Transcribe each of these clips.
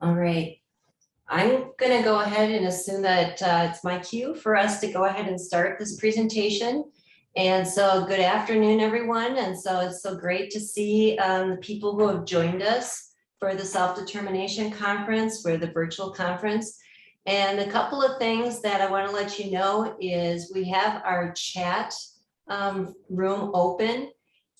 All right. I'm going to go ahead and assume that it's my cue for us to go ahead and start this presentation. And so good afternoon, everyone. And so it's so great to see the people who have joined us for the Self-Determination Conference, for the virtual conference. And a couple of things that I want to let you know is we have our chat room open,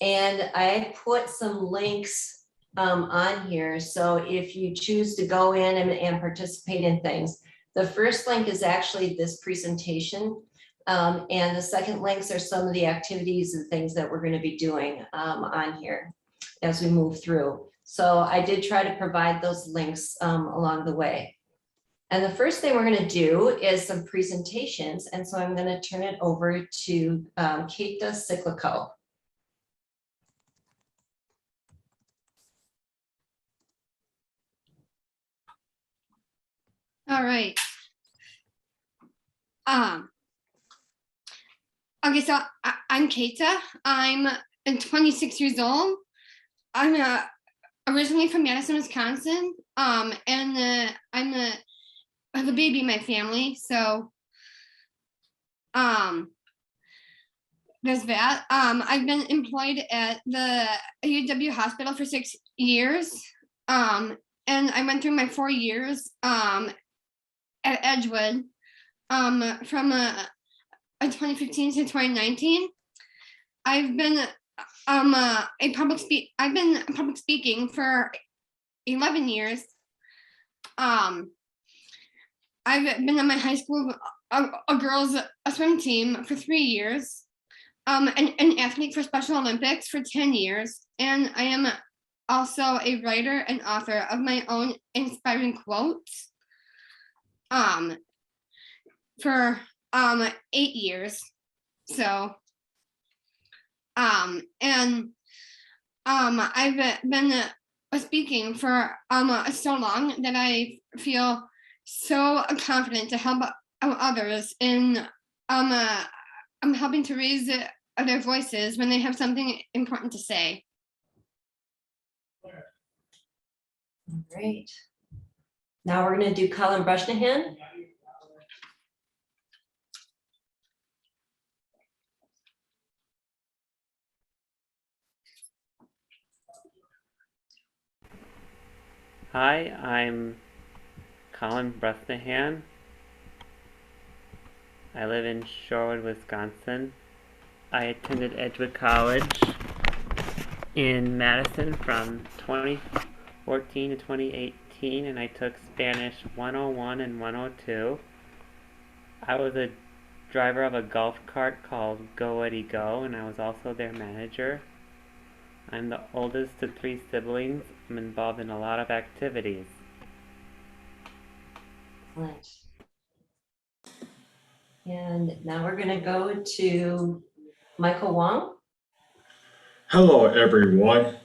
and I put some links on here. So if you choose to go in and participate in things, the first link is actually this presentation. And the second links are some of the activities and things that we're going to be doing on here as we move through. So I did try to provide those links along the way. And the first thing we're going to do is some presentations. And so I'm going to turn it over to Kaethe Sigelko. All right. Okay, so I'm Kaethe. I'm 26 years old. I'm originally from Madison, Wisconsin, and I have a baby in my family, so there's that. I've been employed at the UW hospital for 6 years, and I went through my 4 years at Edgewood from 2015 to 2019. I've been I've been public speaking for 11 years. I've been on my high school a girls swim team for 3 years, an athlete for Special Olympics for 10 years, and I am also a writer and author of my own inspiring quotes for 8 years. So and I've been speaking for so long that I feel so confident to help others in helping to raise their voices when they have something important to say. Great. Now we're going to do Colin Brusnahan. Hi, I'm Colin Brusnahan. I live in Shorewood, Wisconsin. I attended Edgewood College in Madison from 2014 to 2018, and I took Spanish 101 and 102. I was a driver of a golf cart called Go Eddie Go, and I was also their manager. I'm the oldest of 3 siblings. I'm involved in a lot of activities. Excellent. And now we're going to go to Michael Wong. Hello, everyone.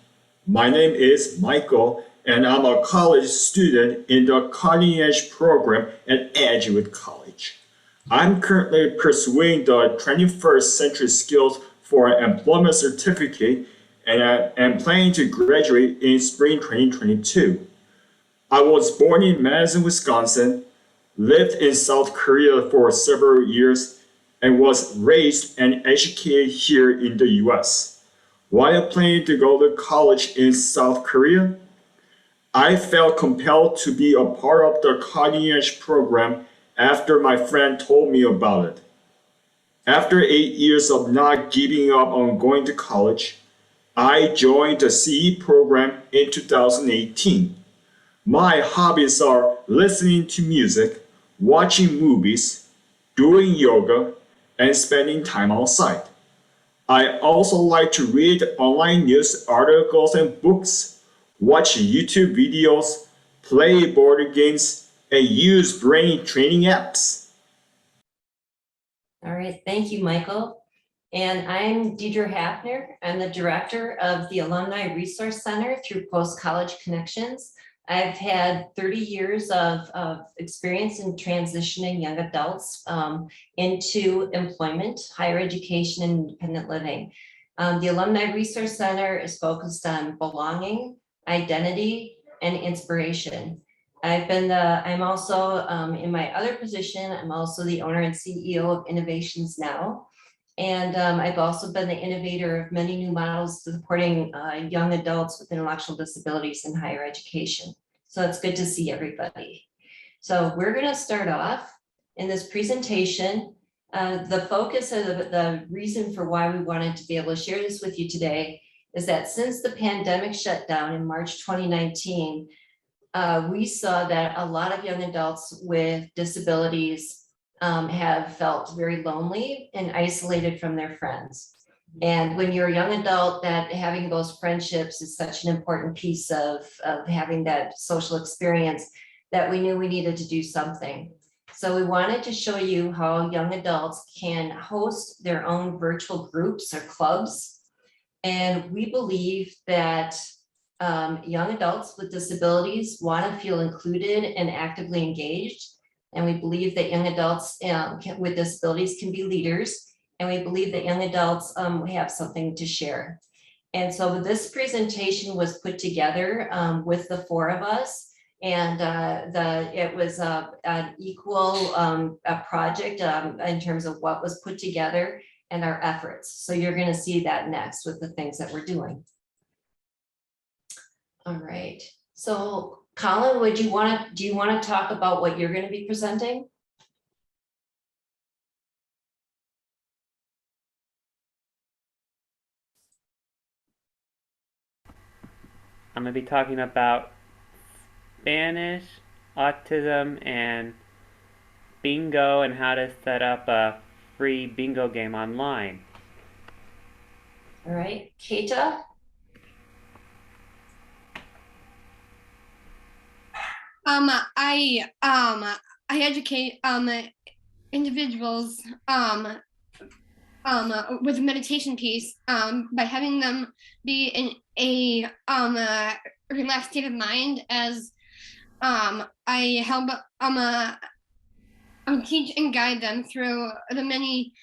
My name is Michael, and I'm a college student in the Cutting Edge program at Edgewood College. I'm currently pursuing the 21st Century Skills for an Employment Certificate, and I am planning to graduate in spring 2022. I was born in Madison, Wisconsin, lived in South Korea for several years, and was raised and educated here in the US. While planning to go to college in South Korea, I felt compelled to be a part of the Cutting Edge program after my friend told me about it. After 8 years of not giving up on going to college, I joined the CE program in 2018. My hobbies are listening to music, watching movies, doing yoga, and spending time outside. I also like to read online news articles and books, watch YouTube videos, play board games, and use brain training apps. All right, thank you, Michael. And I'm Dedra Hafner. I'm the director of the Alumni Resource Center through Post College Connections. I've had 30 years of experience in transitioning young adults into employment, higher education, and independent living. The Alumni Resource Center is focused on belonging, identity, and inspiration. I'm also, in my other position, I'm also the owner and CEO of Innovations Now. And I've also been the innovator of many new models supporting young adults with intellectual disabilities in higher education. So it's good to see everybody. So we're going to start off in this presentation. The focus of the reason for why we wanted to be able to share this with you today is that since the pandemic shut down in March 2019, we saw that a lot of young adults with disabilities have felt very lonely and isolated from their friends. And when you're a young adult, that having those friendships is such an important piece of having that social experience that we knew we needed to do something. So we wanted to show you how young adults can host their own virtual groups or clubs. And we believe that young adults with disabilities want to feel included and actively engaged. And we believe that young adults with disabilities can be leaders. And we believe that young adults have something to share. And so this presentation was put together with the four of us. And it was an equal project in terms of what was put together and our efforts. So you're going to see that next with the things that we're doing. All right. So Colin, do you want to talk about what you're going to be presenting? I'm going to be talking about Spanish, autism, and bingo, and how to set up a free bingo game online. All right, Kaethe? I educate individuals with a meditation piece by having them be in a relaxed state of mind as I help teach and guide them through the many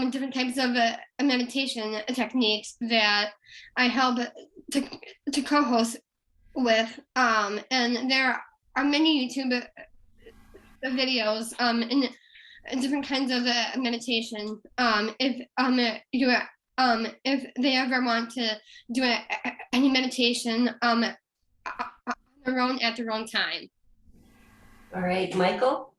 different types of meditation techniques that I help to co-host with, and there are many YouTube videos in different kinds of meditation. If they ever want to do any meditation on their own at their own time. All right, Michael?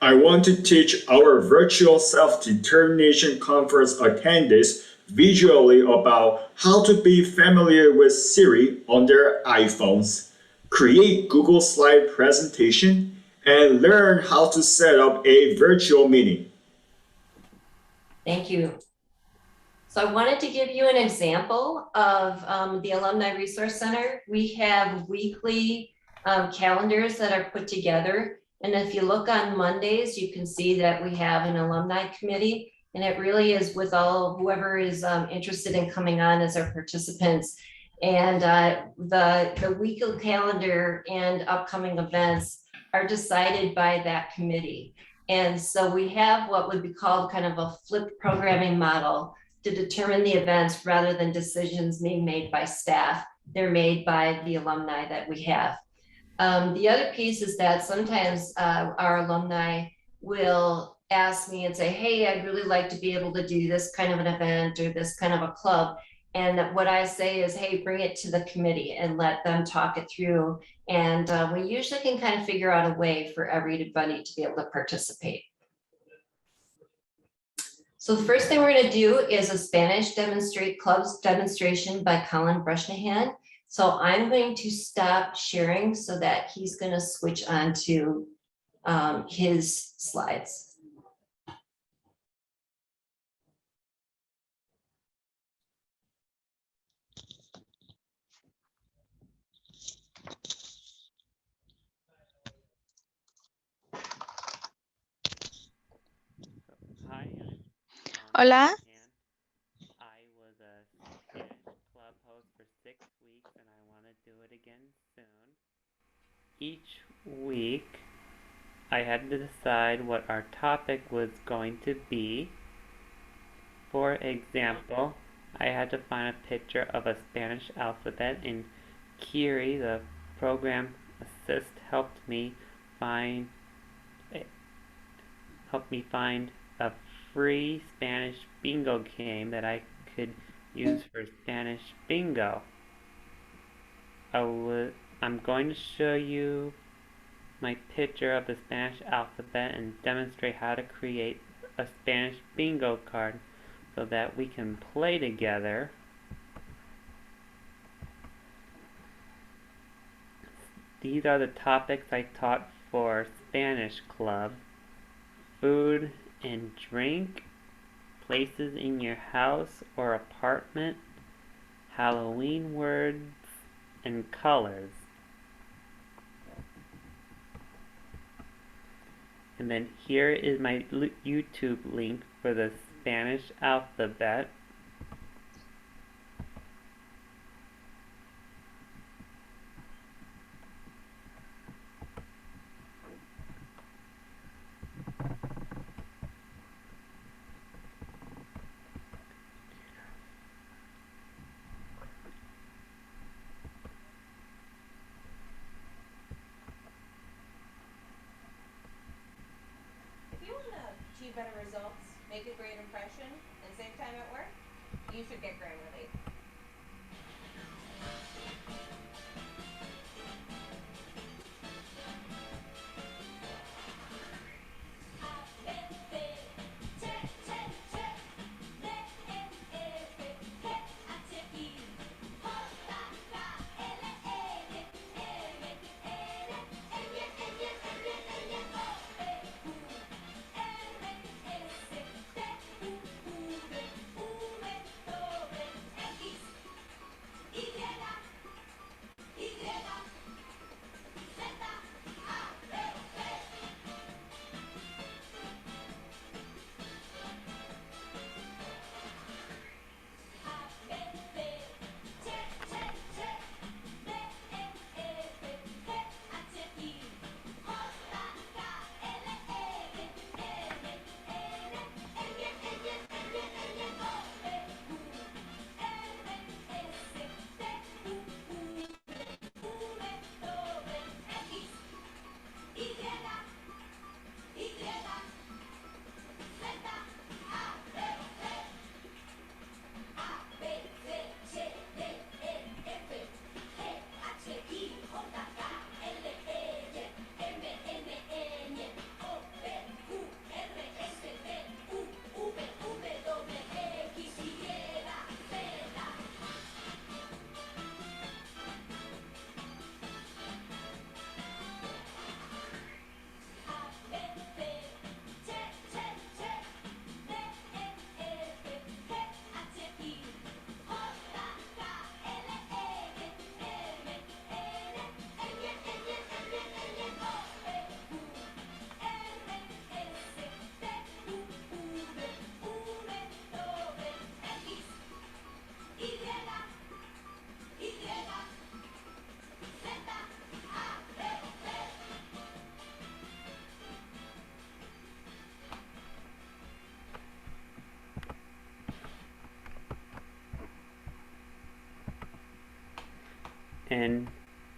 I want to teach our virtual self-determination conference attendees visually about how to be familiar with Siri on their iPhones, create Google Slide presentation, and learn how to set up a virtual meeting. Thank you. So I wanted to give you an example of the Alumni Resource Center. We have weekly calendars that are put together. And if you look on Mondays, you can see that we have an alumni committee, and it really is with all whoever is interested in coming on as our participants. And the weekly calendar and upcoming events are decided by that committee. And so we have what would be called kind of a flipped programming model to determine the events rather than decisions being made by staff. They're made by the alumni that we have. The other piece is that sometimes our alumni will ask me and say, hey, I'd really like to be able to do this kind of an event or this kind of a club. And what I say is, hey, bring it to the committee and let them talk it through. And we usually can kind of figure out a way for everybody to be able to participate. So the first thing we're going to do is a Spanish clubs demonstration by Colin Brushnahan. So I'm going to stop sharing so that he's going to switch on to his slides. Hi. Hola. I was a Spanish club host for 6 weeks, and I want to do it again soon. Each week, I had to decide what our topic was going to be. For example, I had to find a picture of a Spanish alphabet, and Kiri, the program assist helped me find a free Spanish bingo game that I could use for Spanish bingo. I'm going to show you my picture of the Spanish alphabet and demonstrate how to create a Spanish bingo card so that we can play together. These are the topics I taught for Spanish Club: food and drink, places in your house or apartment, Halloween words, and colors. And then here is my YouTube link for the Spanish alphabet. If you want to achieve better results, make a great impression, and save time at work, you should get Grammarly. And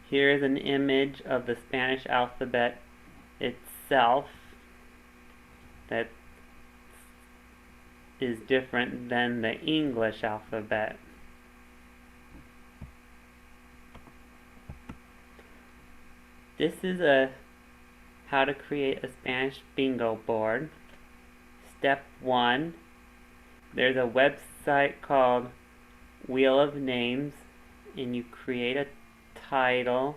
here's an image of the Spanish alphabet itself that is different than the English alphabet. This is how to create a Spanish bingo board. Step 1, there's a website called Wheel of Names, and you create a title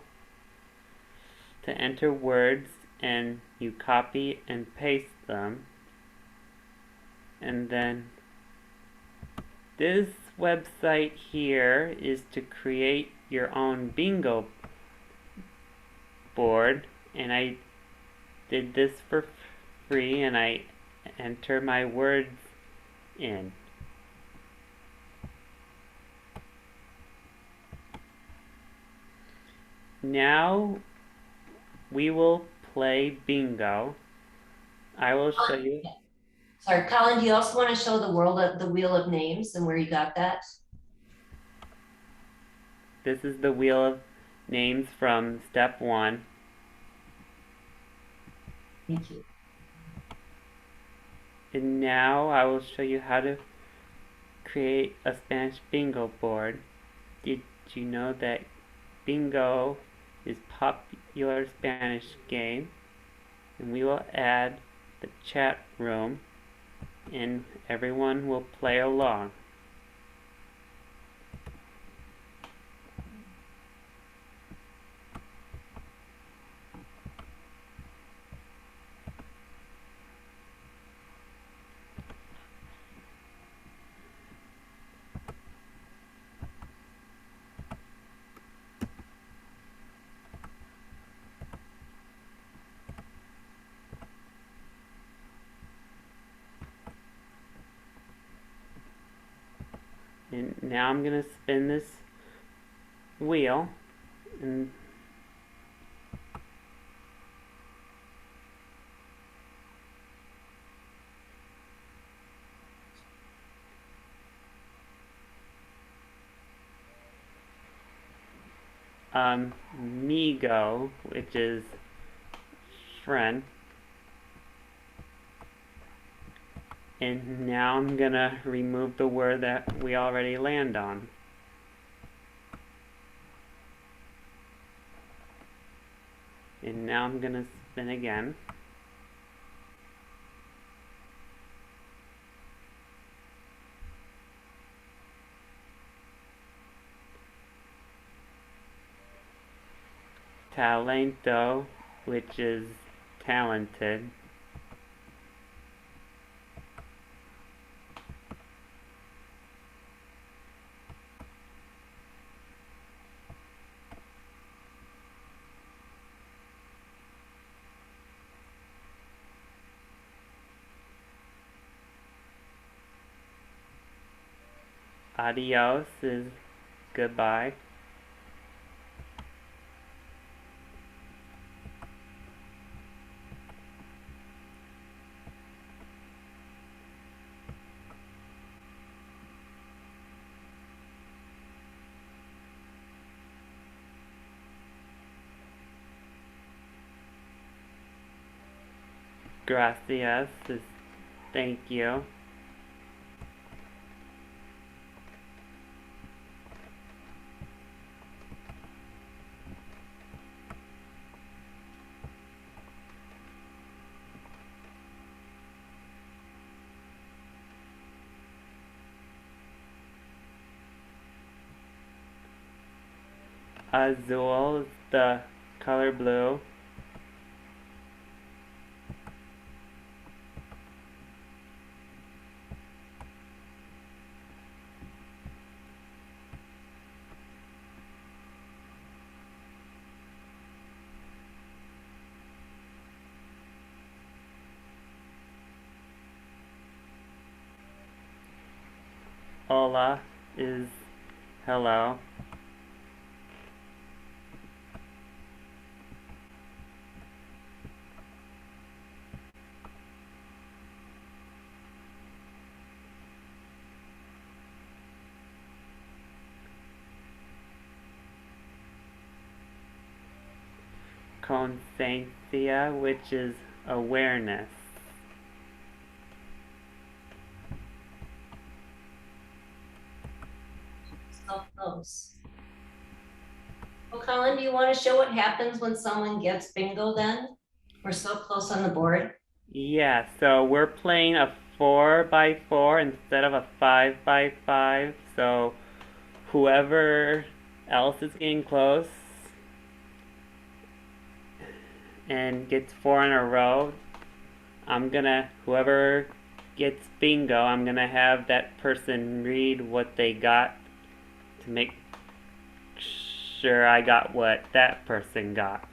to enter words, and you copy and paste them. And then this website here is to create your own bingo board, and I did this for free, and I enter my words in. Now we will play bingo. I will show you. Sorry, Colin, do you also want to show the world of the wheel of names and where you got that? This is the wheel of names from step 1. Thank you. And now I will show you how to create a Spanish bingo board. Did you know that bingo is a popular Spanish game? And we will add the chat room and everyone will play along. And now I'm going to spin this wheel and Migo, which is friend. And now I'm gonna remove the word that we already land on. And now I'm gonna spin again. Talento, which is talented. Adios is goodbye. Gracias is thank you. Azul is the color blue. Hola is hello. Conciencia, which is awareness. So close. Well, Colin, do you want to show what happens when someone gets bingo then? We're so close on the board. Yeah, so we're playing a 4x4 instead of a 5x5. So whoever else is getting close and gets 4 in a row, whoever gets bingo, I'm gonna have that person read what they got to make sure I got what that person got.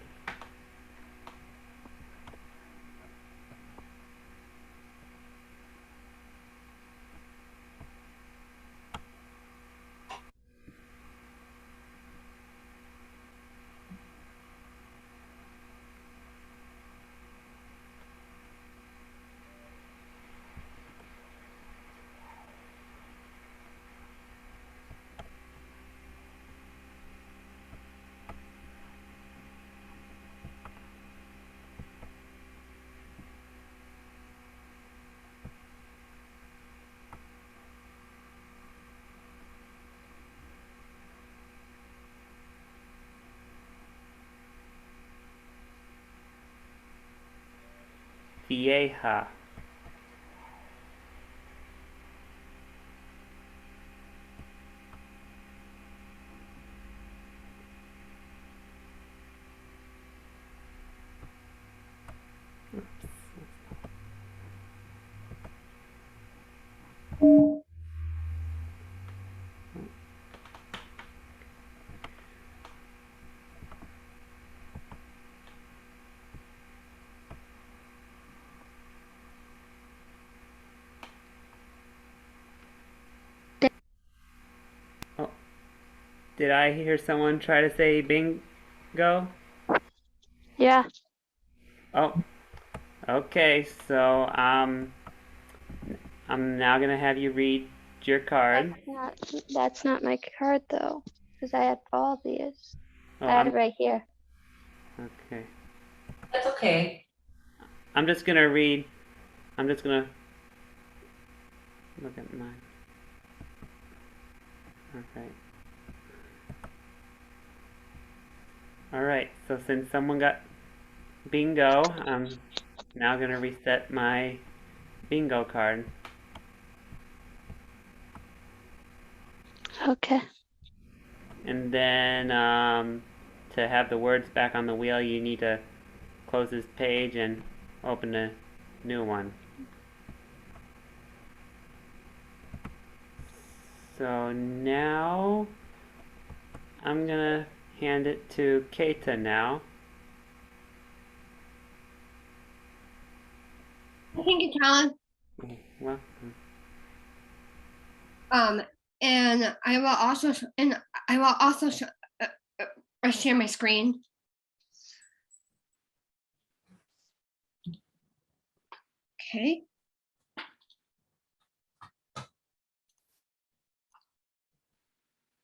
vieja. Oh, did I hear someone try to say bingo? Yeah. Oh, okay. So I'm now gonna have you read your card. That's not my card though, because I have all these. Oh, I have it right here. okay. That's okay. I'm just gonna read. I'm just gonna look at mine. Okay. All right. So since someone got bingo, I'm now gonna reset my bingo card. Okay. And then to have the words back on the wheel, you need to close this page and open a new one. So now I'm gonna hand it to Kaethe now. Thank you, Colin. Well, And I will also share my screen. Okay.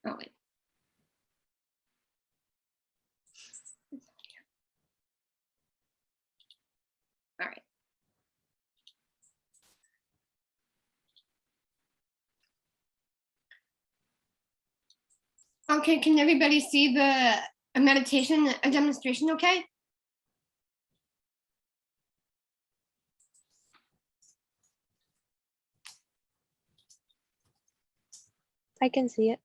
Oh wait. All right. Okay, can everybody see the meditation demonstration okay? I can see it.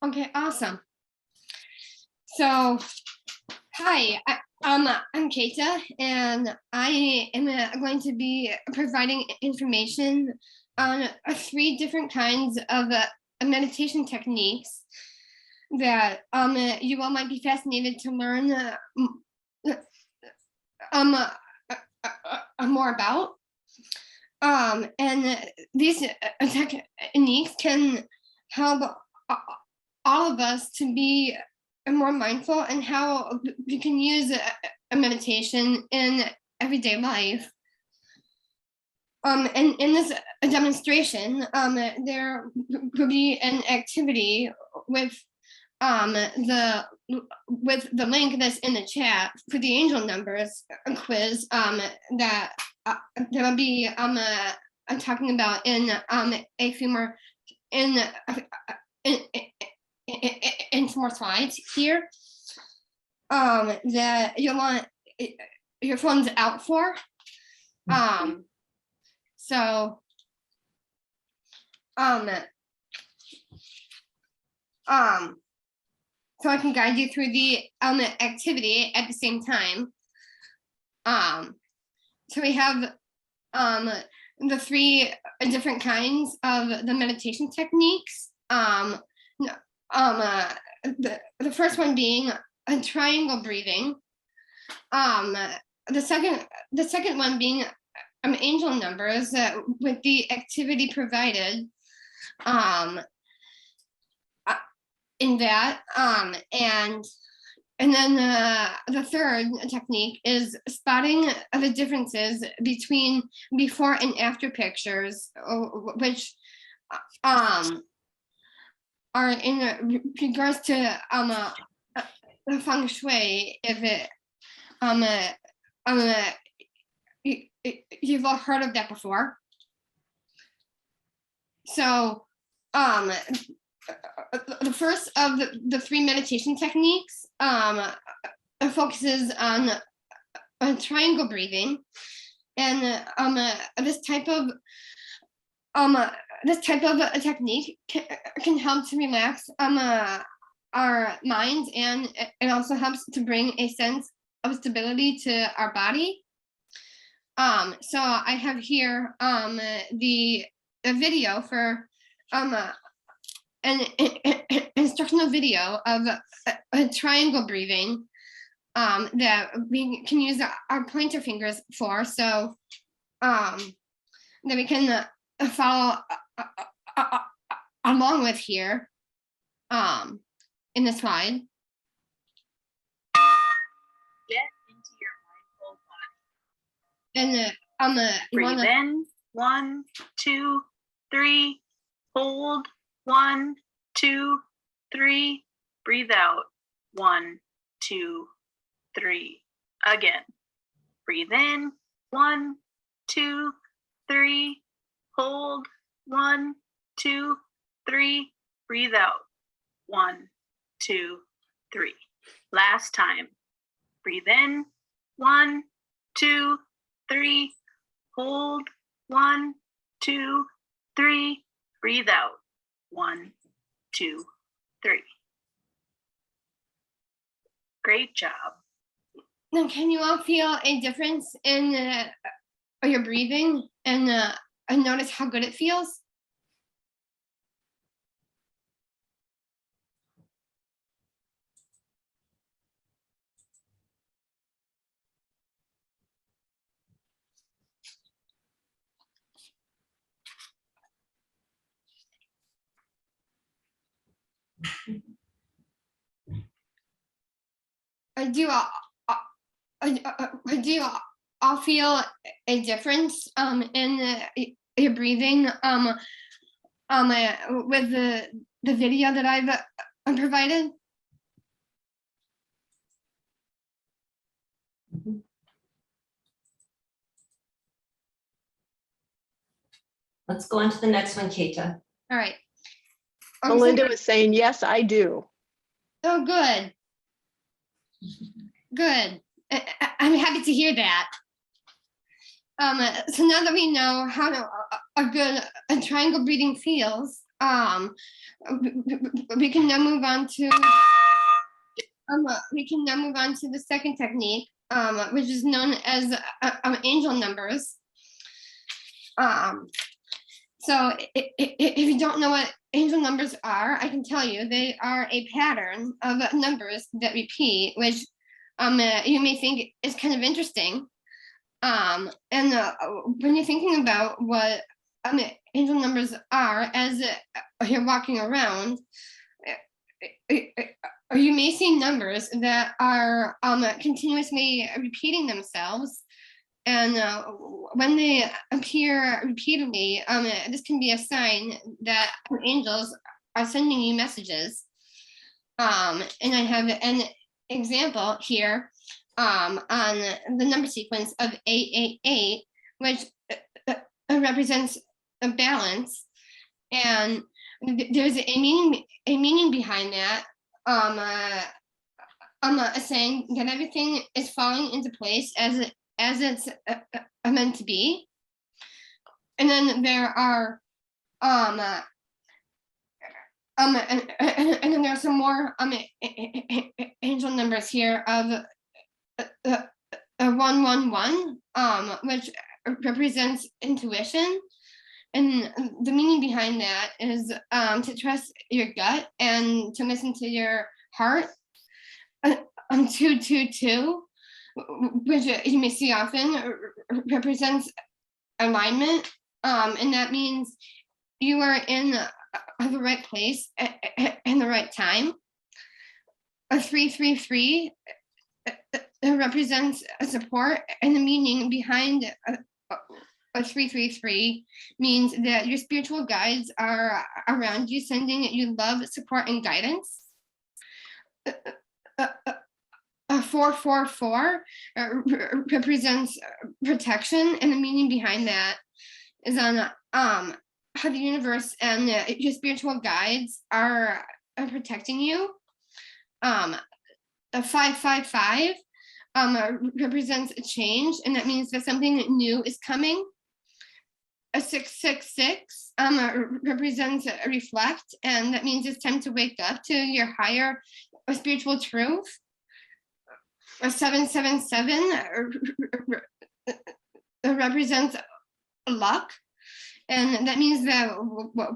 Okay, awesome. So, hi, I'm Kaethe, and I am going to be providing information on 3 different kinds of meditation techniques that you all might be fascinated to learn more about. And these techniques can help all of us to be more mindful and how we can use a meditation in everyday life. And in this demonstration, there will be an activity with the link that's in the chat for the angel numbers quiz that will be talking about in a few more in some more slides here that you'll want your phones out for. So so I can guide you through the activity at the same time. So we have the 3 different kinds of the meditation techniques. The first one being a triangle breathing. The second one being angel numbers with the activity provided in that, and then the third technique is spotting the differences between before and after pictures, which are in regards to feng shui. If it you've all heard of that before. So the first of the 3 meditation techniques focuses on triangle breathing, And this type of technique can help to relax our minds, and it also helps to bring a sense of stability to our body. So I have here the video for an instructional video of a triangle breathing that we can use our pointer fingers for, so that we can follow along with here in the slide. Get into your mindful body. And you Breathe wanna, in, 1, 2, 3. Hold, 1, 2, 3. Breathe out, 1, 2, 3. Again. Breathe in, 1, 2, 3. Hold, 1, 2, 3. Breathe out, 1, 2, 3. Last time. Breathe in, 1, 2, 3. Hold, 1, 2, 3. Breathe out, 1, 2, 3. Great job. now can you all feel a difference in your breathing and notice how good it feels? Do you all feel a difference in your breathing with the video that I've provided? Let's go on to the next one, Kaethe. All right. Melinda was saying, yes, I do. Oh, good. Good. I'm happy to hear that. So now that we know how a good triangle breathing feels, we can now move on to the second technique, which is known as angel numbers. So if you don't know what angel numbers are, I can tell you they are a pattern of numbers that repeat, which you may think is kind of interesting. And when you're thinking about what angel numbers are as you're walking around, you may see numbers that are continuously repeating themselves. And when they appear repeatedly, this can be a sign that angels are sending you messages. And I have an example here on the number sequence of 888, which represents a balance. And there's a meaning behind that. Saying that everything is falling into place as it's meant to be. And then there are and then there are some more angel numbers here of 111, which represents intuition. And the meaning behind that is to trust your gut and to listen to your heart. 222, which you may see often, represents alignment, and that means you are in the right place in the right time. A 333 represents a support, and the meaning behind a 333 means that your spiritual guides are around you, sending you love, support, and guidance. A 444 represents protection, and the meaning behind that is on how the universe and your spiritual guides are protecting you. A 555 represents a change, and that means that something new is coming. A 666 represents a reflect, and that means it's time to wake up to your higher spiritual truth. A 777 represents luck, and that means that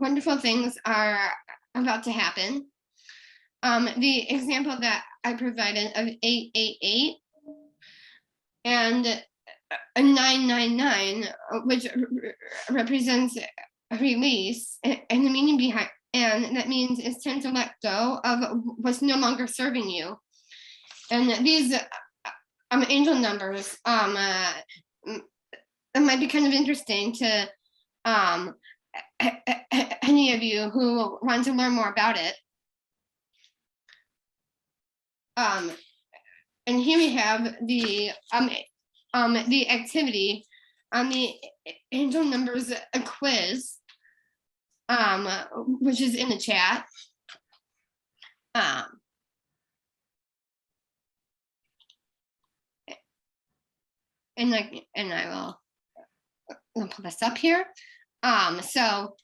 wonderful things are about to happen. The example that I provided of 888 and a 999, which represents a release, and the meaning behind, and that means it's time to let go of what's no longer serving you. And these angel numbers, it might be kind of interesting to any of you who want to learn more about it. And here we have the activity on the angel numbers quiz, which is in the chat. And I will pull this up here. So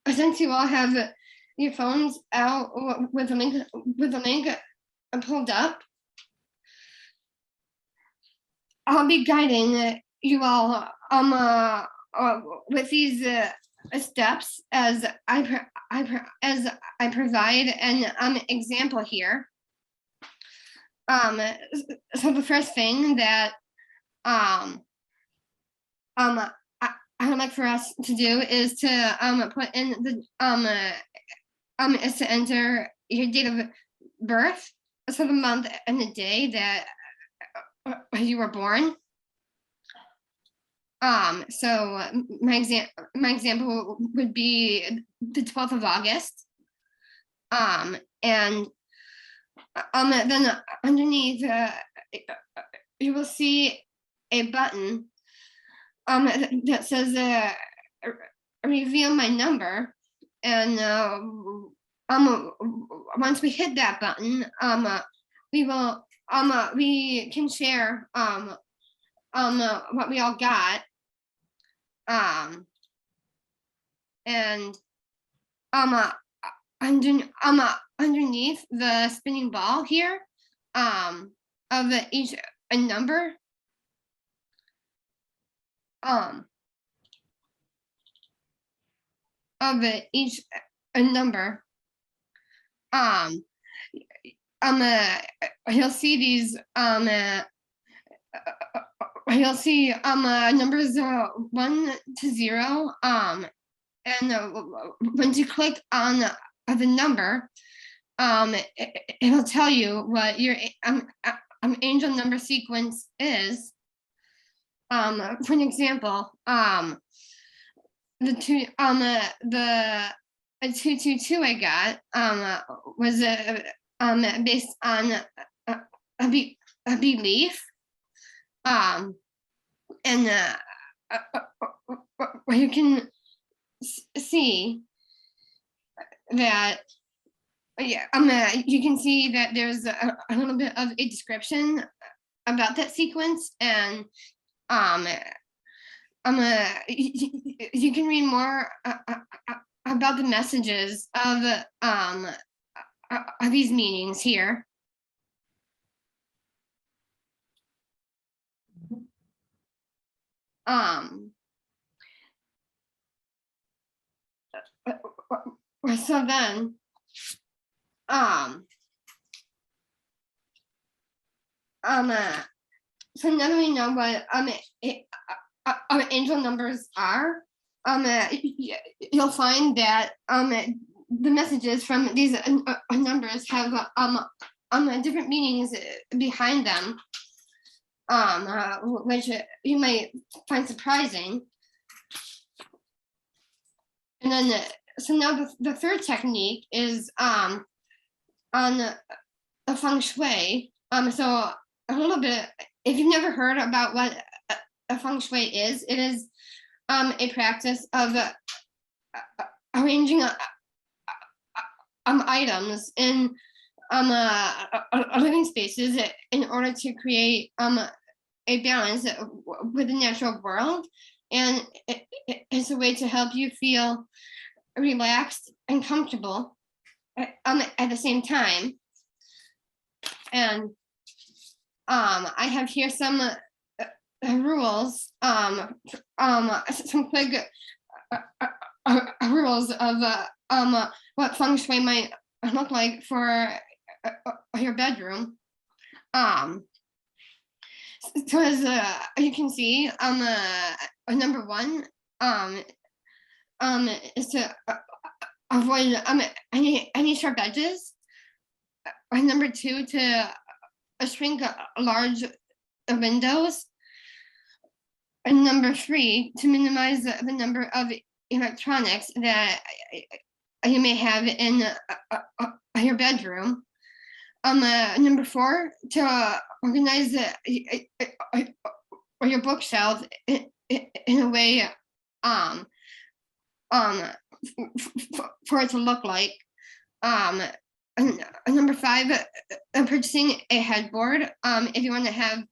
since you all have your phones out with the link pulled up, I'll be guiding you all with these steps as I provide an example here. So the first thing that I would like for us to do is to put in the is to enter your date of birth, so the month and the day that you were born. So my example would be the 12th of August. And then underneath you will see a button that says reveal my number, and once we hit that button, we will we can share what we all got, and underneath the spinning ball here of each a number, of each a number, you'll see these you'll see numbers 1 to 0, and once you click on the number, it'll tell you what your angel number sequence is. For an example, the 222 I got was based on a belief, and you can see that, you can see that there's a little bit of a description about that sequence, and you can read more about the messages of these meanings here. So then, so now that we know what angel numbers are, you'll find that the messages from these numbers have different meanings behind them, which you might find surprising. And then, so now the third technique is on the feng shui. So a little bit, if you've never heard about what a feng shui is, it is a practice of arranging items in living spaces in order to create a balance with the natural world, and it's a way to help you feel relaxed and comfortable at the same time. And I have here some rules, some quick rules of what feng shui might look like for your bedroom. So as you can see, number one is to avoid any sharp edges. Number two, to shrink large windows. And number three, to minimize the number of electronics that you may have in your bedroom. Number four, to organize your bookshelf in a way for it to look like. And number five, purchasing a headboard. If you want to have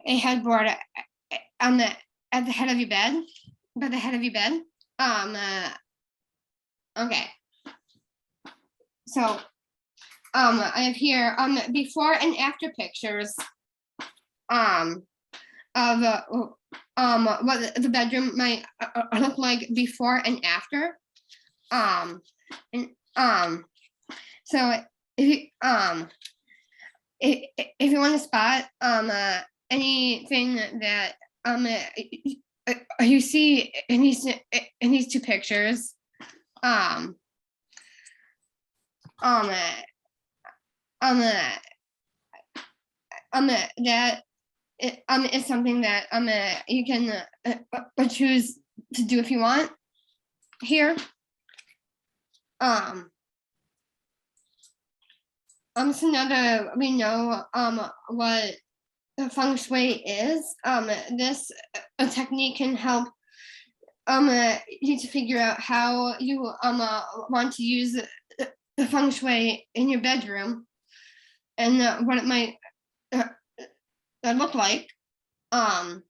a headboard at the head of your bed, by the head of your bed. Okay. So I have here before and after pictures of what the bedroom might look like before and after. So if you want to spot anything that you see in these two pictures, that is something that you can choose to do if you want here. So now that we know what the feng shui is, this technique can help you to figure out how you want to use the feng shui in your bedroom and what it might look like. So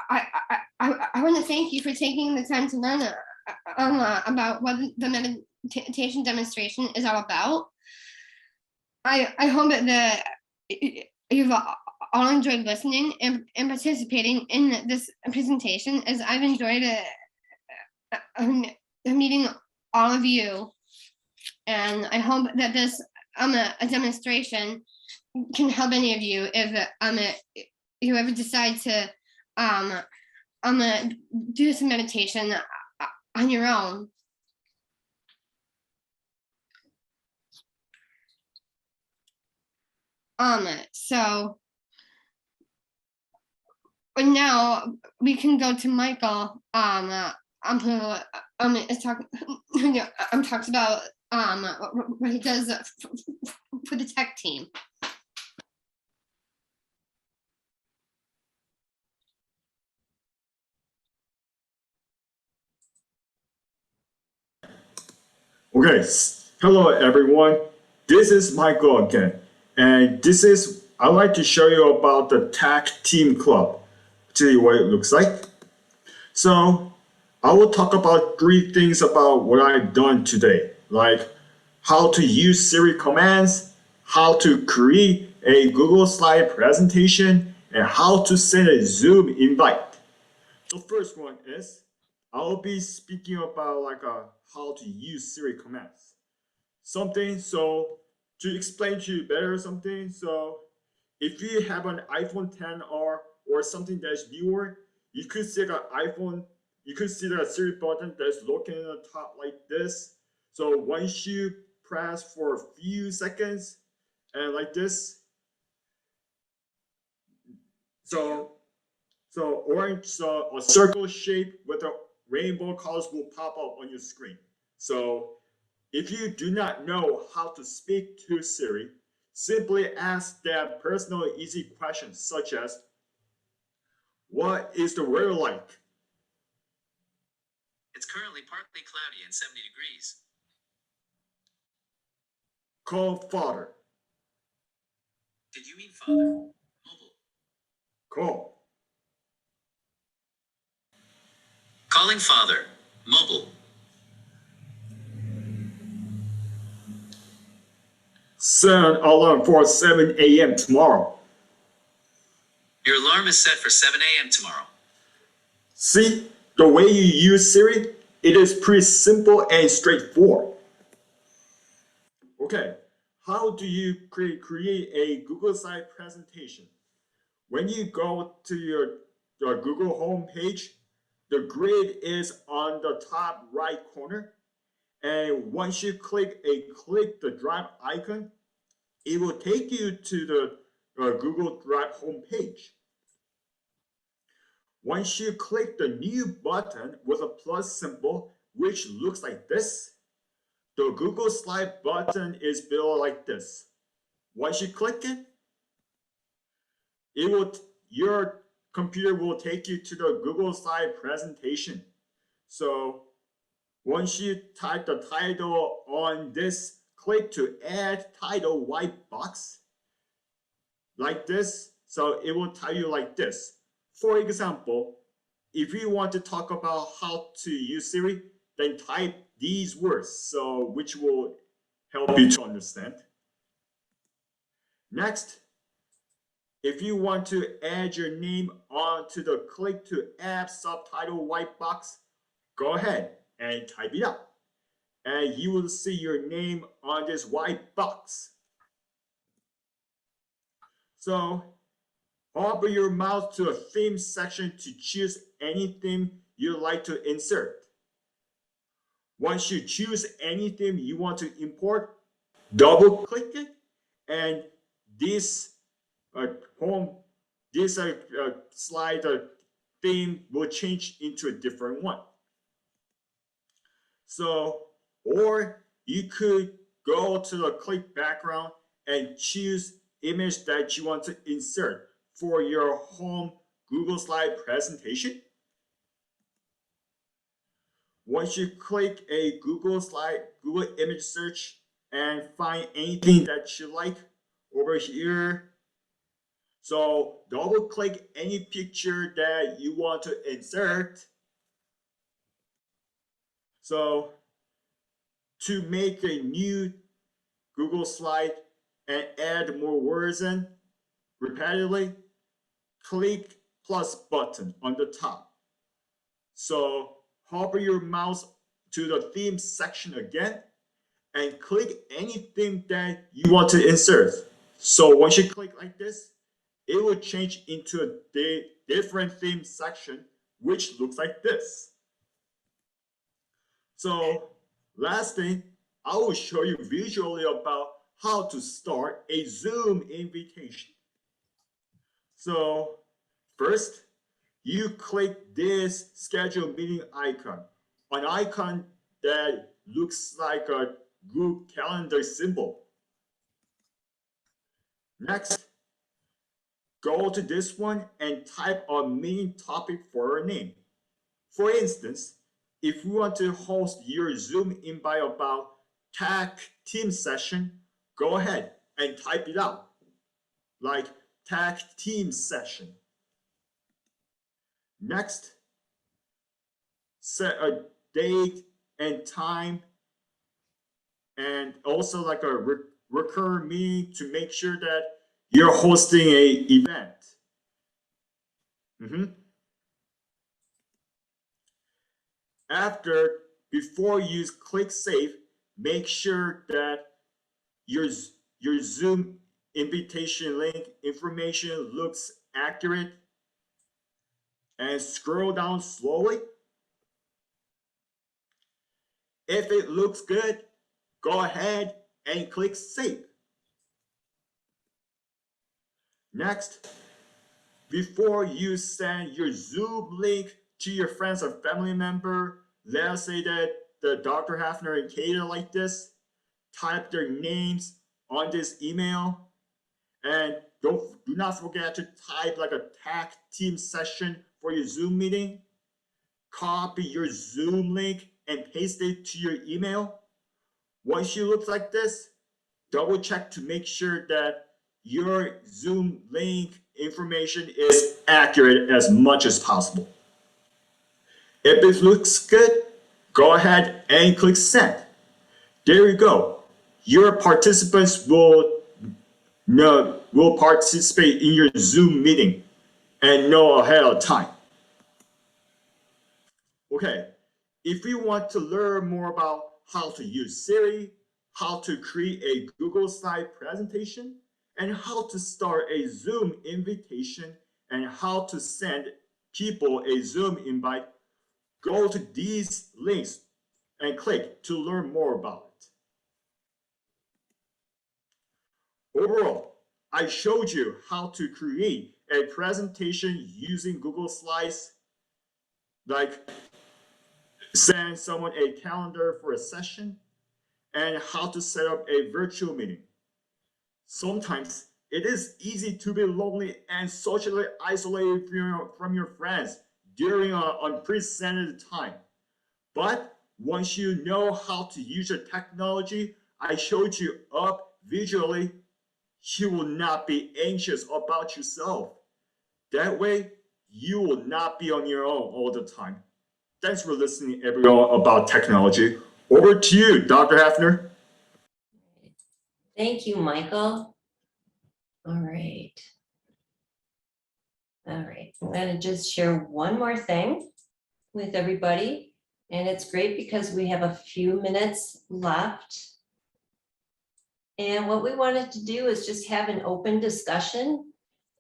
I want to thank you for taking the time to learn about what the meditation demonstration is all about. I hope that you've all enjoyed listening and participating in this presentation, as I've enjoyed meeting all of you. And I hope that this a demonstration can help any of you if you ever decide to do some meditation on your own. So now we can go to Michael, who is talks about what he does for the tech team. Okay, hello everyone. This is Michael again, and I'd like to show you about the Tech Team Club. Tell you what it looks like. So I will talk about 3 things about what I've done today, like how to use Siri commands, how to create a Google Slide presentation, and how to send a Zoom invite. The first one is I'll be speaking about how to use Siri commands. So to explain to you better something, so if you have an iPhone 10R or something that's newer, you could see the Siri button that's located on the top like this. So once you press for a few seconds and like this, so a circle shape with a rainbow colors will pop up on your screen. So if you do not know how to speak to Siri, simply ask that personal easy questions such as, what is the weather like? It's currently partly cloudy and 70 degrees. Call father. Did you mean father? Mobile. Call. Calling father. Mobile. Set an alarm for 7 a.m. tomorrow. Your alarm is set for 7 a.m. tomorrow. See, the way you use Siri, it is pretty simple and straightforward. Okay, how do you create a Google Slide presentation? When you go to your Google home page, the grid is on the top right corner. And once you click the Drive icon, it will take you to the Google Drive homepage. Once you click the new button with a plus symbol, which looks like this, the Google Slide button is built like this. Once you click it, your computer will take you to the Google Slide presentation. So once you type the title on this, click to add title white box like this. So it will tell you like this. For example, if you want to talk about how to use Siri, then type these words, so which will help you to understand. Next, if you want to add your name onto the click to add subtitle white box, go ahead and type it out. And you will see your name on this white box. So hover your mouse to a theme section to choose any theme you'd like to insert. Once you choose any theme you want to import, double click it, and this slide theme will change into a different one. So, or you could go to the click background and choose image that you want to insert for your home Google Slide presentation. Once you click a Google image search and find anything that you like over here, so double click any picture that you want to insert. So to make a new Google Slide and add more words in repeatedly, click plus button on the top. So hover your mouse to the theme section again and click any theme that you want to insert. So once you click like this, it will change into a different theme section, which looks like this. So last thing, I will show you visually about how to start a Zoom invitation. So first, you click this schedule meeting icon, an icon that looks like a Google Calendar symbol. Next, go to this one and type a meeting topic for a name. For instance, if you want to host your Zoom invite about tech team session, go ahead and type it out, like tech team session. Next, set a date and time, and also like a recurring meeting to make sure that you're hosting an event. Before you click save, make sure that your Zoom invitation link information looks accurate, and scroll down slowly. If it looks good, go ahead and click save. Next, before you send your Zoom link to your friends or family member, let's say that the Dr. Hafner and Kaethe like this, type their names on this email, and do not forget to type like a tag team session for your Zoom meeting. Copy your Zoom link and paste it to your email. Once you look like this, double check to make sure that your Zoom link information is accurate as much as possible. If it looks good, go ahead and click send. There you go. Your participants will participate in your Zoom meeting and know ahead of time. Okay, if you want to learn more about how to use Siri, how to create a Google Slide presentation, and how to start a Zoom invitation, and how to send people a Zoom invite, go to these links and click to learn more about it. Overall, I showed you how to create a presentation using Google Slides, like send someone a calendar for a session, and how to set up a virtual meeting. Sometimes it is easy to be lonely and socially isolated from your friends during an unprecedented time. But once you know how to use the technology I showed you up visually, you will not be anxious about yourself. That way, you will not be on your own all the time. Thanks for listening, everyone, about technology. Over to you, Dr. Hafner. Thank you, Michael. All right. I'm going to just share one more thing with everybody. And it's great because we have a few minutes left. And what we wanted to do is just have an open discussion.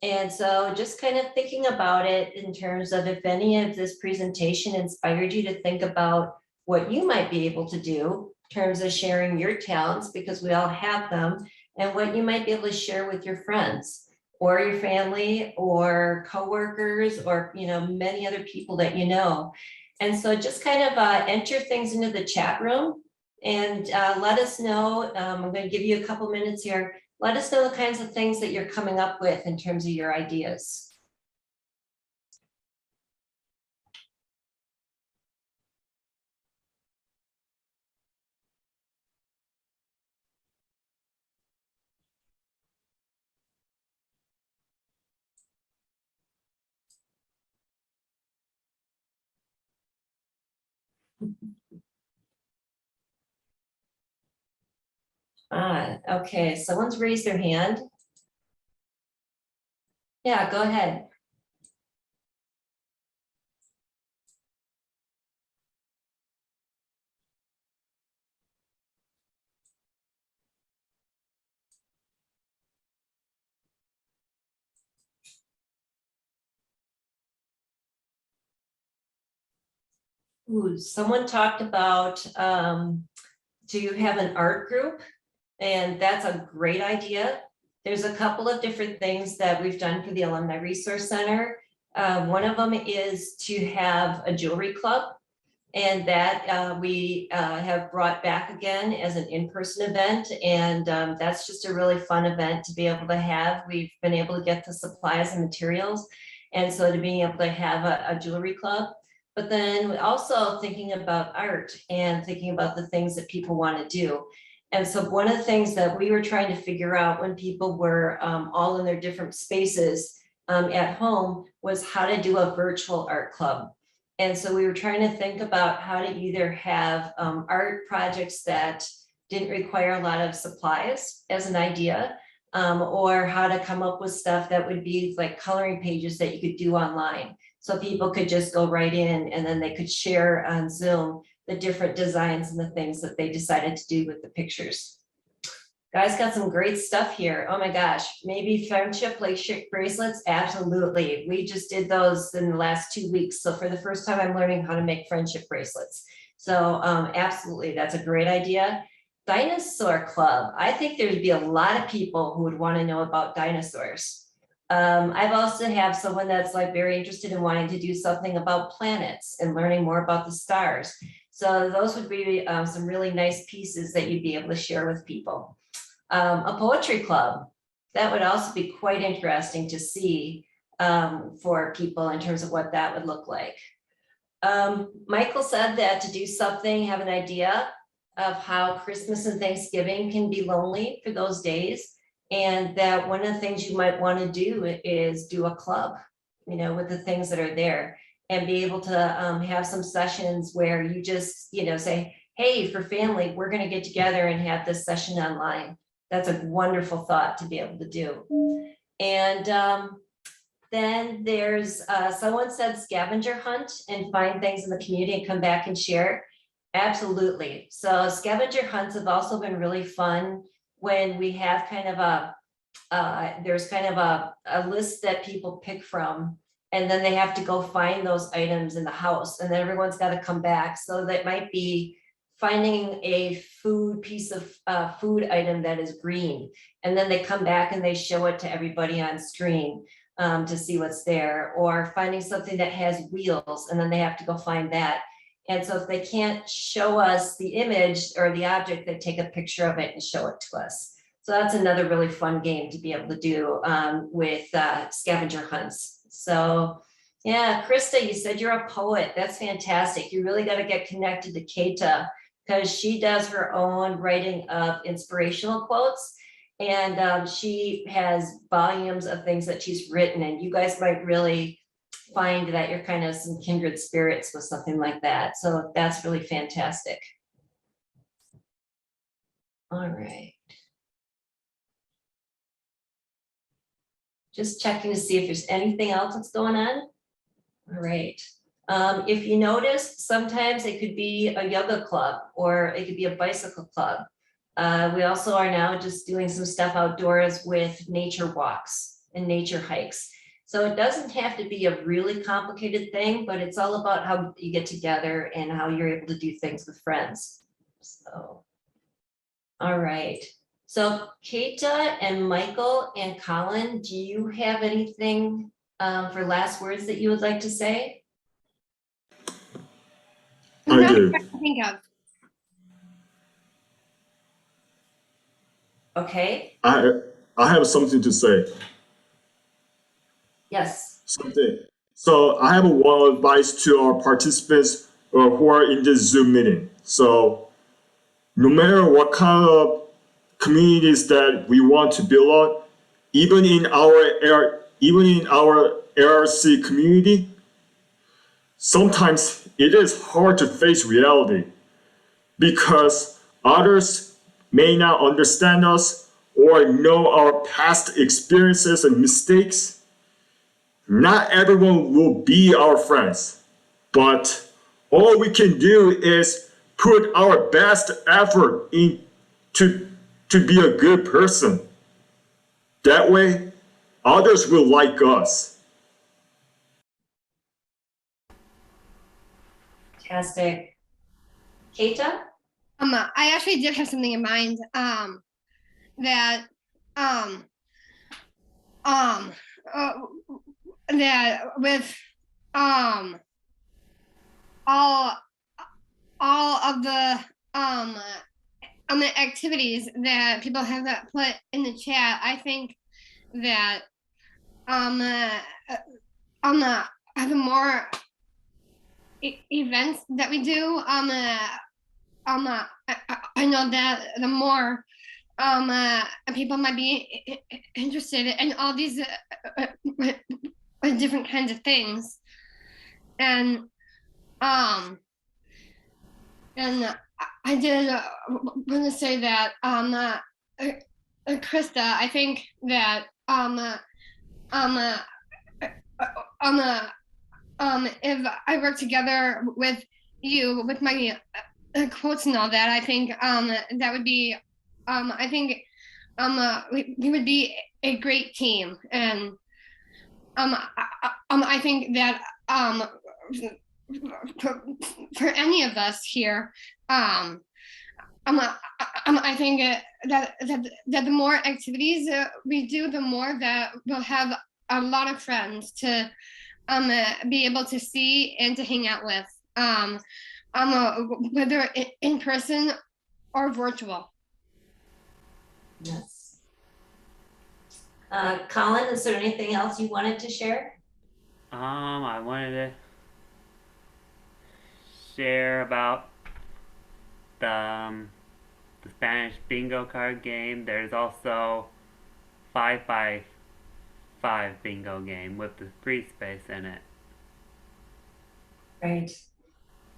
And so just kind of thinking about it in terms of if any of this presentation inspired you to think about what you might be able to do in terms of sharing your talents, because we all have them, and what you might be able to share with your friends or your family or coworkers or many other people that you know. And so just kind of enter things into the chat room and let us know. I'm going to give you a couple minutes here. Let us know the kinds of things that you're coming up with in terms of your ideas. Okay, someone's raised their hand. Yeah, go ahead. Ooh, someone talked about, do you have an art group? And that's a great idea. There's a couple of different things that we've done for the Alumni Resource Center. One of them is to have a jewelry club, and that we have brought back again as an in-person event. And that's just a really fun event to be able to have. We've been able to get the supplies and materials. And so to being able to have a jewelry club, but then also thinking about art and thinking about the things that people want to do. And so one of the things that we were trying to figure out when people were all in their different spaces at home was how to do a virtual art club. And so we were trying to think about how to either have art projects that didn't require a lot of supplies as an idea, or how to come up with stuff that would be like coloring pages that you could do online. So people could just go right in and then they could share on Zoom the different designs and the things that they decided to do with the pictures. Guys got some great stuff here. Oh my gosh, maybe friendship bracelets? Absolutely. We just did those in the last 2 weeks. So for the first time, I'm learning how to make friendship bracelets. So absolutely, that's a great idea. Dinosaur Club. I think there'd be a lot of people who would want to know about dinosaurs. I've also have someone that's like very interested in wanting to do something about planets and learning more about the stars. So those would be some really nice pieces that you'd be able to share with people. A poetry club, that would also be quite interesting to see for people in terms of what that would look like. Michael said that to do something, have an idea. of how Christmas and Thanksgiving can be lonely for those days. And that one of the things you might want to do is do a club, you know, with the things that are there, and be able to have some sessions where you just, you know, say, hey, for family, we're going to get together and have this session online. That's a wonderful thought to be able to do. And then there's someone said scavenger hunt and find things in the community and come back and share. Absolutely. So scavenger hunts have also been really fun when we have kind of there's kind of a list that people pick from, and then they have to go find those items in the house, and then everyone's got to come back. So that might be finding a piece of food item that is green, and then they come back and they show it to everybody on screen to see what's there, or finding something that has wheels, and then they have to go find that. And so if they can't show us the image or the object, they take a picture of it and show it to us. So that's another really fun game to be able to do with scavenger hunts. So yeah, Krista, you said you're a poet. That's fantastic. You really got to get connected to Kaethe, because she does her own writing of inspirational quotes. And she has volumes of things that she's written, and you guys might really find that you're kind of some kindred spirits with something like that. So that's really fantastic. All right. Just checking to see if there's anything else that's going on. All right. If you notice, sometimes it could be a yoga club, or it could be a bicycle club. We also are now just doing some stuff outdoors with nature walks and nature hikes. So it doesn't have to be a really complicated thing, but it's all about how you get together and how you're able to do things with friends. So, all right. So Kaethe and Michael and Colin, do you have anything for last words that you would like to say? I do. Think of. Okay. I have something to say. Yes. Something. So I have one advice to our participants who are in this Zoom meeting. So no matter what kind of communities that we want to build on, even in our ARC community, sometimes it is hard to face reality because others may not understand us or know our past experiences and mistakes. Not everyone will be our friends, but all we can do is put our best effort in to be a good person. That way, others will like us. Fantastic. Kaethe? I actually did have something in mind that that with all of the activities that people have put in the chat, I think that the more events that we do, I know that the more people might be interested in all these different kinds of things, and I did want to say that Krista, I think that if I work together with you with my quotes and all that, I think that would be I think we would be a great team, and I think that for any of us here, I think that the more activities we do, the more that we'll have a lot of friends to be able to see and to hang out with, whether in person or virtual. Yes. Colin, is there anything else you wanted to share? I wanted to share about the Spanish bingo card game. There's also 5x5 bingo game with the free space in it. Right.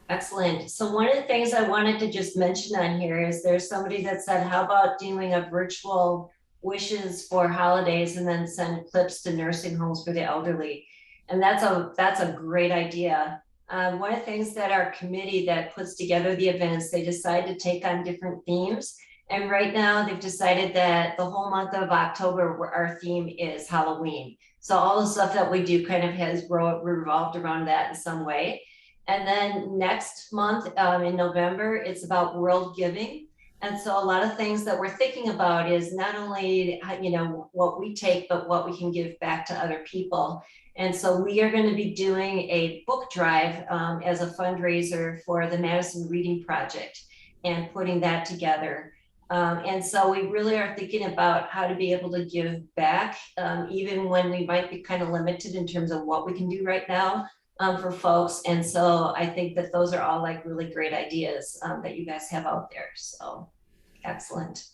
Excellent. So one of the things I wanted to just mention on here is there's somebody that said, how about doing a virtual wishes for holidays and then send clips to nursing homes for the elderly? And that's a great idea. One of the things that our committee that puts together the events, they decide to take on different themes. And right now they've decided that the whole month of October, our theme is Halloween. So all the stuff that we do kind of has revolved around that in some way. And then next month in November, it's about world giving. And so a lot of things that we're thinking about is not only, you know, what we take, but what we can give back to other people. And so we are going to be doing a book drive as a fundraiser for the Madison Reading Project and putting that together. And so we really are thinking about how to be able to give back, even when we might be kind of limited in terms of what we can do right now. For folks. And so I think that those are all like really great ideas that you guys have out there. So excellent.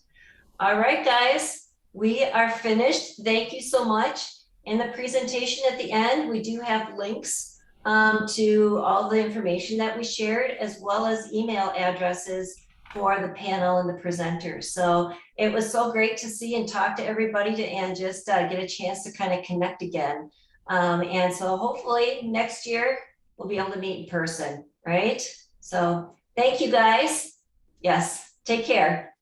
All right, guys, we are finished. Thank you so much. In the presentation at the end, we do have links to all the information that we shared, as well as email addresses for the panel and the presenters. So it was so great to see and talk to everybody and just get a chance to kind of connect again. And so hopefully next year we'll be able to meet in person, right? So thank you guys. Yes, take care.